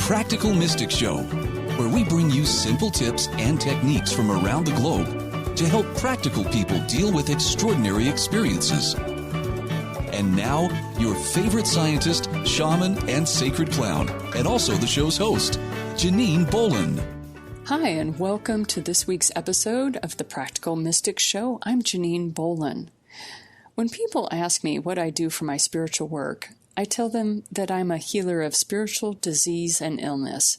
Practical Mystic Show, where we bring you simple tips and techniques from around the globe to help practical people deal with extraordinary experiences. And now, your favorite scientist, shaman, and sacred clown, and also the show's host, Janine Bolon. Hi, and welcome to this week's episode of the Practical Mystic Show. I'm Janine Bolon. When people ask me what I do for my spiritual work, I tell them that I'm a healer of spiritual disease and illness.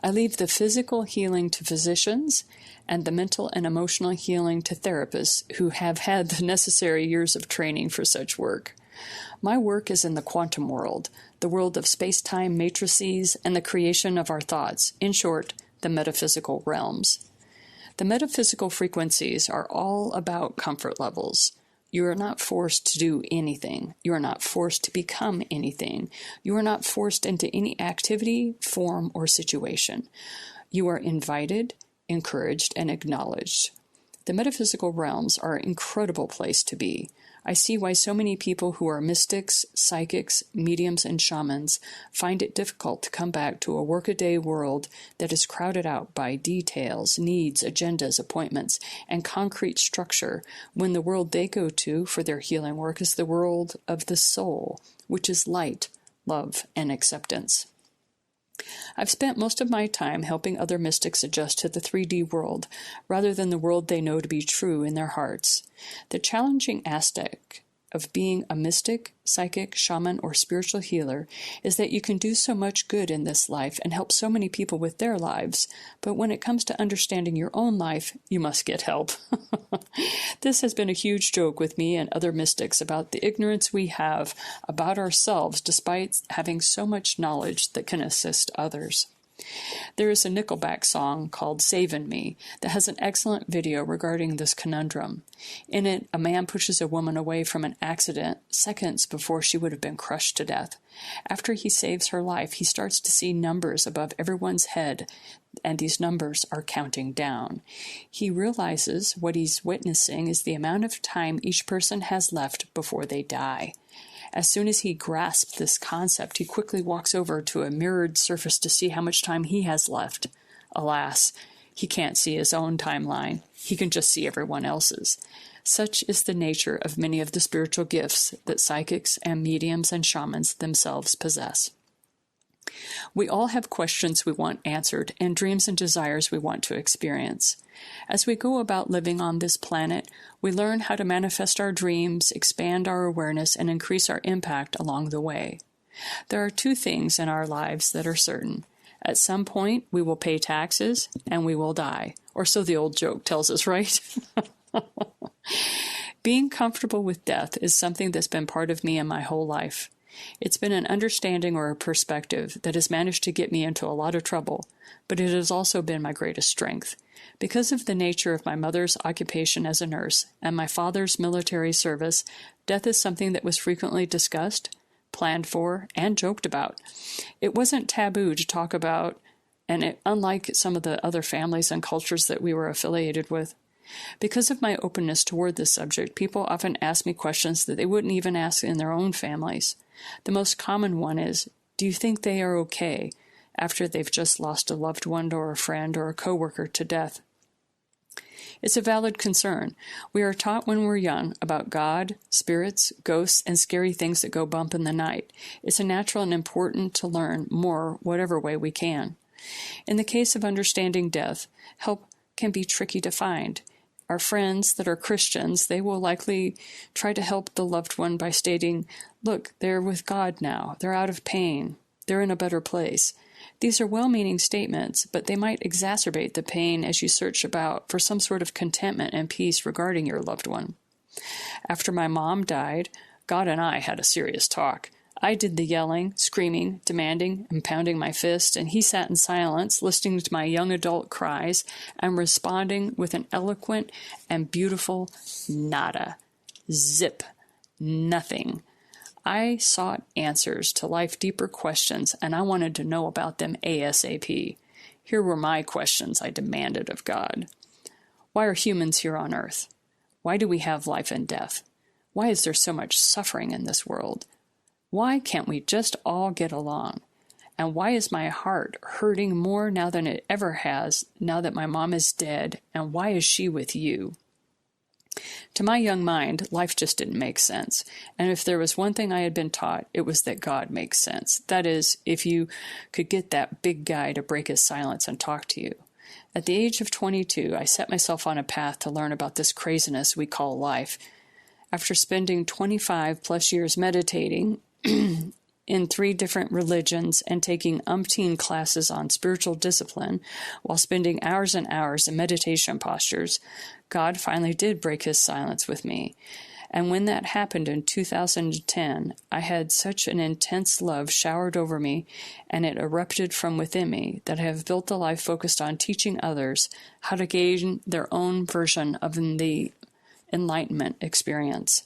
I leave the physical healing to physicians and the mental and emotional healing to therapists who have had the necessary years of training for such work. My work is in the quantum world, the world of space-time matrices and the creation of our thoughts, in short, the metaphysical realms. The metaphysical frequencies are all about comfort levels. You are not forced to do anything. You are not forced to become anything. You are not forced into any activity, form, or situation. You are invited, encouraged, and acknowledged. The metaphysical realms are an incredible place to be. I see why so many people who are mystics, psychics, mediums, and shamans find it difficult to come back to a workaday world that is crowded out by details, needs, agendas, appointments, and concrete structure, when the world they go to for their healing work is the world of the soul, which is light, love, and acceptance. I've spent most of my time helping other mystics adjust to the 3D world, rather than the world they know to be true in their hearts. The challenging aspect of being a mystic, psychic, shaman, or spiritual healer is that you can do so much good in this life and help so many people with their lives, but when it comes to understanding your own life, you must get help. This has been a huge joke with me and other mystics about the ignorance we have about ourselves despite having so much knowledge that can assist others. There is a Nickelback song called Savin' Me that has an excellent video regarding this conundrum. In it, a man pushes a woman away from an accident seconds before she would have been crushed to death. After he saves her life, he starts to see numbers above everyone's head, and these numbers are counting down. He realizes what he's witnessing is the amount of time each person has left before they die. As soon as he grasps this concept, he quickly walks over to a mirrored surface to see how much time he has left. Alas, he can't see his own timeline. He can just see everyone else's. Such is the nature of many of the spiritual gifts that psychics and mediums and shamans themselves possess. We all have questions we want answered and dreams and desires we want to experience. As we go about living on this planet, we learn how to manifest our dreams, expand our awareness, and increase our impact along the way. There are two things in our lives that are certain. At some point, we will pay taxes and we will die. Or so the old joke tells us, right? Being comfortable with death is something that's been part of me in my whole life. It's been an understanding or a perspective that has managed to get me into a lot of trouble, but it has also been my greatest strength. Because of the nature of my mother's occupation as a nurse and my father's military service, death is something that was frequently discussed, planned for, and joked about. It wasn't taboo to talk about, and unlike some of the other families and cultures that we were affiliated with. Because of my openness toward this subject, people often ask me questions that they wouldn't even ask in their own families. The most common one is, do you think they are okay after they've just lost a loved one or a friend or a coworker to death? It's a valid concern. We are taught when we're young about God, spirits, ghosts, and scary things that go bump in the night. It's a natural and important to learn more whatever way we can. In the case of understanding death, help can be tricky to find. Our friends that are Christians, they will likely try to help the loved one by stating, look, they're with God now. They're out of pain. They're in a better place. These are well-meaning statements, but they might exacerbate the pain as you search about for some sort of contentment and peace regarding your loved one. After my mom died, God and I had a serious talk. I did the yelling, screaming, demanding, and pounding my fist, and he sat in silence, listening to my young adult cries and responding with an eloquent and beautiful nada. Zip. Nothing. I sought answers to life's deeper questions, and I wanted to know about them ASAP. Here were my questions I demanded of God. Why are humans here on earth? Why do we have life and death? Why is there so much suffering in this world? Why can't we just all get along? And why is my heart hurting more now than it ever has, now that my mom is dead? And why is she with you? To my young mind, life just didn't make sense. And if there was one thing I had been taught, it was that God makes sense. That is, if you could get that big guy to break his silence and talk to you. At the age of 22, I set myself on a path to learn about this craziness we call life. After spending 25 plus years meditating in 3 different religions and taking umpteen classes on spiritual discipline while spending hours and hours in meditation postures, God finally did break his silence with me. And when that happened in 2010, I had such an intense love showered over me, and it erupted from within me, that I have built a life focused on teaching others how to gain their own version of the enlightenment experience.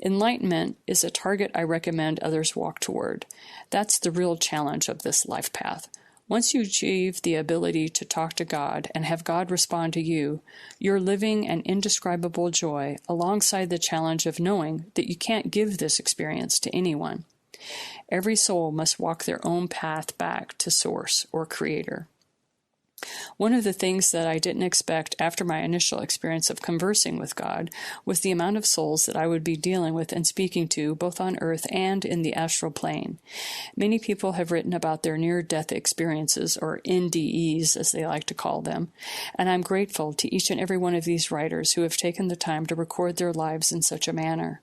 Enlightenment is a target I recommend others walk toward. That's the real challenge of this life path. Once you achieve the ability to talk to God and have God respond to you, you're living an indescribable joy alongside the challenge of knowing that you can't give this experience to anyone. Every soul must walk their own path back to Source or Creator. One of the things that I didn't expect after my initial experience of conversing with God was the amount of souls that I would be dealing with and speaking to, both on earth and in the astral plane. Many people have written about their near-death experiences, or NDEs as they like to call them, and I'm grateful to each and every one of these writers who have taken the time to record their lives in such a manner.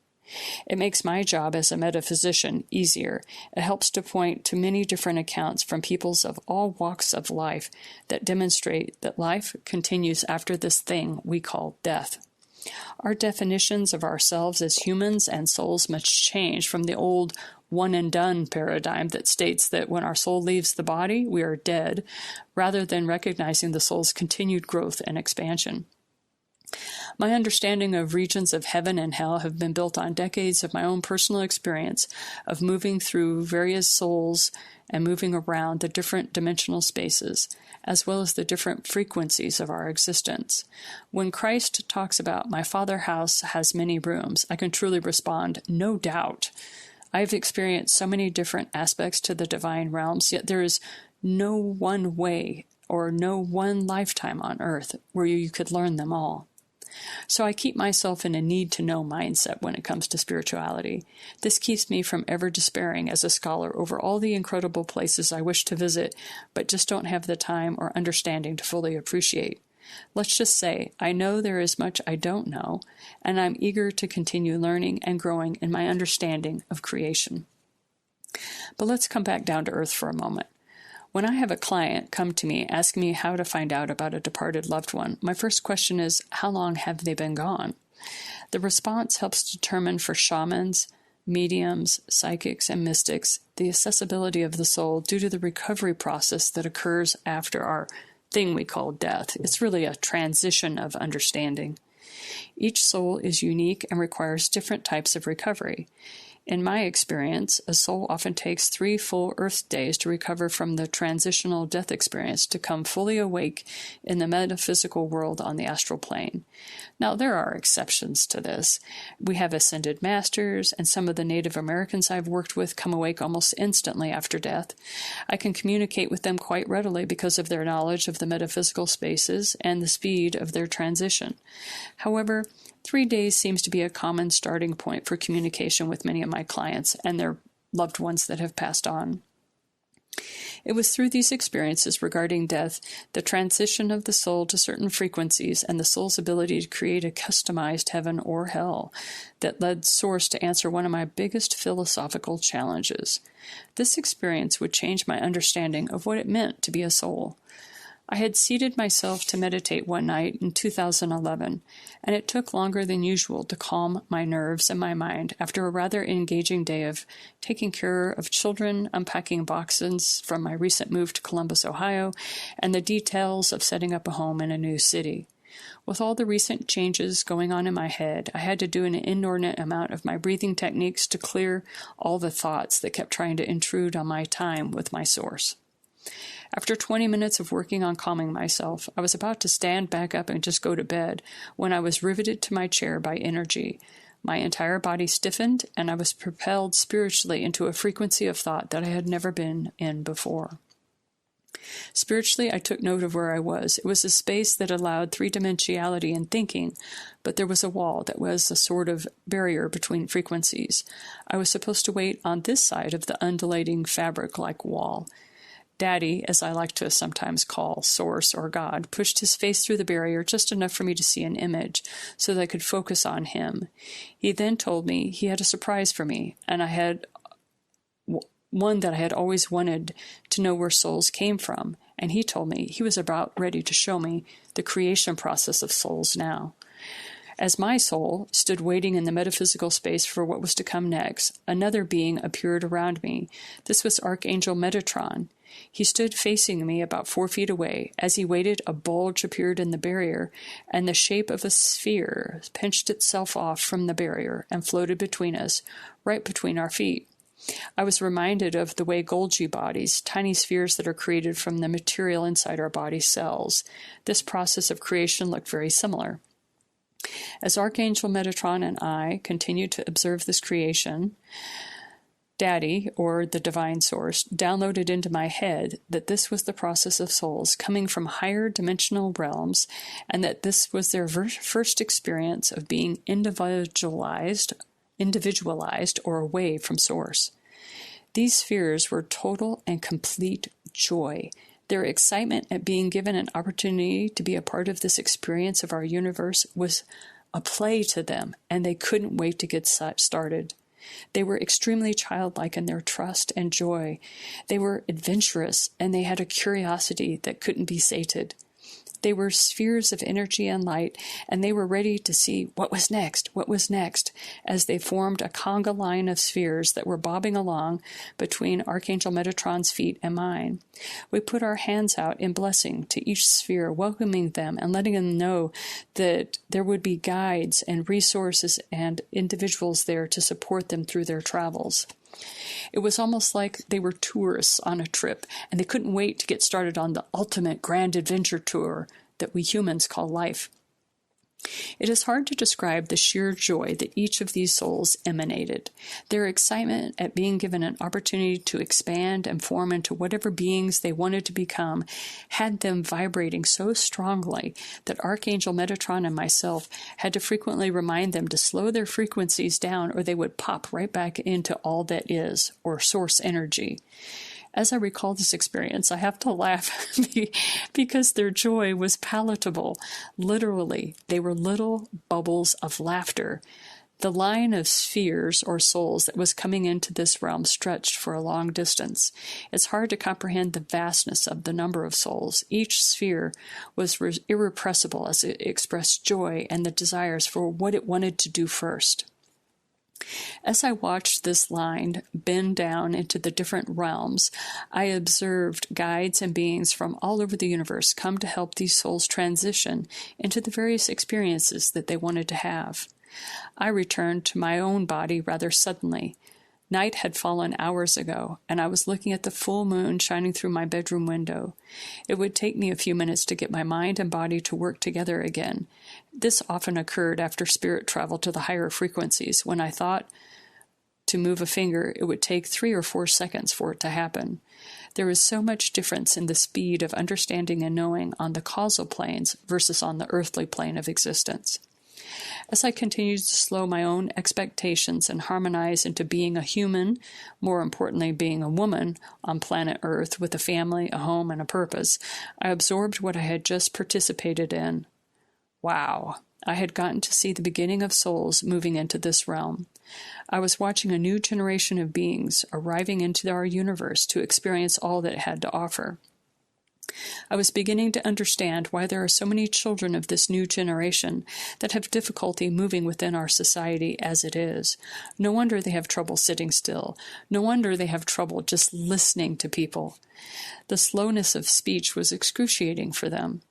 It makes my job as a metaphysician easier. It helps to point to many different accounts from peoples of all walks of life that demonstrate that life continues after this thing we call death. Our definitions of ourselves as humans and souls must change from the old one-and-done paradigm that states that when our soul leaves the body, we are dead, rather than recognizing the soul's continued growth and expansion. My understanding of regions of heaven and hell have been built on decades of my own personal experience of moving through various souls and moving around the different dimensional spaces, as well as the different frequencies of our existence. When Christ talks about, "My Father's house has many rooms," I can truly respond, "No doubt." I've experienced so many different aspects to the divine realms, yet there is no one way or no one lifetime on earth where you could learn them all. So I keep myself in a need-to-know mindset when it comes to spirituality. This keeps me from ever despairing as a scholar over all the incredible places I wish to visit, but just don't have the time or understanding to fully appreciate. Let's just say, I know there is much I don't know, and I'm eager to continue learning and growing in my understanding of creation. But let's come back down to earth for a moment. When I have a client come to me asking me how to find out about a departed loved one, my first question is, how long have they been gone? The response helps determine for shamans, mediums, psychics, and mystics the accessibility of the soul due to the recovery process that occurs after our thing we call death. It's really a transition of understanding. Each soul is unique and requires different types of recovery. In my experience, a soul often takes 3 full Earth days to recover from the transitional death experience to come fully awake in the metaphysical world on the astral plane. Now, there are exceptions to this. We have ascended masters, and some of the Native Americans I've worked with come awake almost instantly after death. I can communicate with them quite readily because of their knowledge of the metaphysical spaces and the speed of their transition. However, 3 days seems to be a common starting point for communication with many of my clients and their loved ones that have passed on. It was through these experiences regarding death, the transition of the soul to certain frequencies, and the soul's ability to create a customized heaven or hell that led Source to answer one of my biggest philosophical challenges. This experience would change my understanding of what it meant to be a soul. I had seated myself to meditate one night in 2011, and it took longer than usual to calm my nerves and my mind after a rather engaging day of taking care of children, unpacking boxes from my recent move to Columbus, Ohio, and the details of setting up a home in a new city. With all the recent changes going on in my head, I had to do an inordinate amount of my breathing techniques to clear all the thoughts that kept trying to intrude on my time with my Source. After 20 minutes of working on calming myself, I was about to stand back up and just go to bed when I was riveted to my chair by energy. My entire body stiffened, and I was propelled spiritually into a frequency of thought that I had never been in before. Spiritually, I took note of where I was. It was a space that allowed three-dimensionality in thinking, but there was a wall that was a sort of barrier between frequencies. I was supposed to wait on this side of the undulating fabric-like wall. Daddy, as I like to sometimes call Source or God, pushed his face through the barrier just enough for me to see an image so that I could focus on him. He then told me he had a surprise for me, and I had one that I had always wanted to know where souls came from, and he told me he was about ready to show me the creation process of souls now. As my soul stood waiting in the metaphysical space for what was to come next, another being appeared around me. This was Archangel Metatron. He stood facing me about 4 feet away. As he waited, a bulge appeared in the barrier, and the shape of a sphere pinched itself off from the barrier and floated between us, right between our feet. I was reminded of the way Golgi bodies, tiny spheres that are created from the material inside our body cells. This process of creation looked very similar. As Archangel Metatron and I continued to observe this creation, Daddy, or the Divine Source, downloaded into my head that this was the process of souls coming from higher dimensional realms, and that this was their first experience of being individualized or away from Source. These spheres were total and complete joy. Their excitement at being given an opportunity to be a part of this experience of our universe was a play to them, and they couldn't wait to get started. They were extremely childlike in their trust and joy. They were adventurous, and they had a curiosity that couldn't be sated. They were spheres of energy and light, and they were ready to see what was next, as they formed a conga line of spheres that were bobbing along between Archangel Metatron's feet and mine. We put our hands out in blessing to each sphere, welcoming them and letting them know that there would be guides and resources and individuals there to support them through their travels. It was almost like they were tourists on a trip, and they couldn't wait to get started on the ultimate grand adventure tour that we humans call life. It is hard to describe the sheer joy that each of these souls emanated. Their excitement at being given an opportunity to expand and form into whatever beings they wanted to become had them vibrating so strongly that Archangel Metatron and myself had to frequently remind them to slow their frequencies down, or they would pop right back into all that is, or source energy. As I recall this experience, I have to laugh because their joy was palatable. Literally, they were little bubbles of laughter. The line of spheres or souls that was coming into this realm stretched for a long distance. It's hard to comprehend the vastness of the number of souls. Each sphere was irrepressible as it expressed joy and the desires for what it wanted to do first. As I watched this line bend down into the different realms, I observed guides and beings from all over the universe come to help these souls transition into the various experiences that they wanted to have. I returned to my own body rather suddenly. Night had fallen hours ago, and I was looking at the full moon shining through my bedroom window. It would take me a few minutes to get my mind and body to work together again. This often occurred after spirit travel to the higher frequencies. When I thought to move a finger, it would take 3 or 4 seconds for it to happen. There is so much difference in the speed of understanding and knowing on the causal planes versus on the earthly plane of existence. As I continued to slow my own expectations and harmonize into being a human, more importantly being a woman on planet Earth with a family, a home, and a purpose, I absorbed what I had just participated in. Wow! I had gotten to see the beginning of souls moving into this realm. I was watching a new generation of beings arriving into our universe to experience all that it had to offer. I was beginning to understand why there are so many children of this new generation that have difficulty moving within our society as it is. No wonder they have trouble sitting still. No wonder they have trouble just listening to people. The slowness of speech was excruciating for them.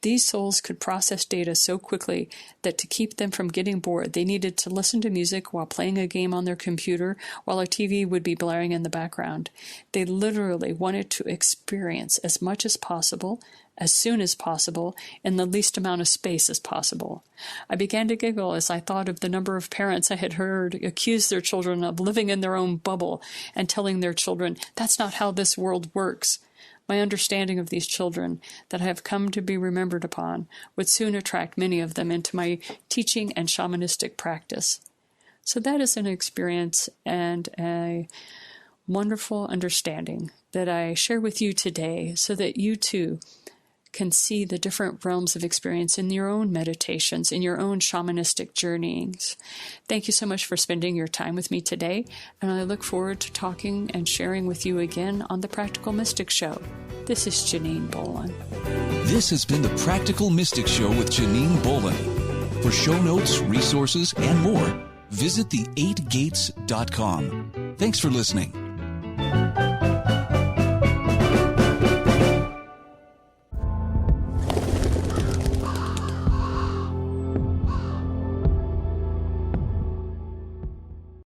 These souls could process data so quickly that to keep them from getting bored, they needed to listen to music while playing a game on their computer, while a TV would be blaring in the background. They literally wanted to experience as much as possible as soon as possible, in the least amount of space as possible. I began to giggle as I thought of the number of parents I had heard accuse their children of living in their own bubble and telling their children, "That's not how this world works." My understanding of these children that I have come to be remembered upon would soon attract many of them into my teaching and shamanistic practice. So that is an experience and a wonderful understanding that I share with you today so that you too can see the different realms of experience in your own meditations, in your own shamanistic journeyings. Thank you so much for spending your time with me today, and I look forward to talking and sharing with you again on The Practical Mystic Show. This is Janine Bolon. This has been The Practical Mystic Show with Janine Bolon. For show notes, resources, and more, visit the8gates.com. Thanks for listening.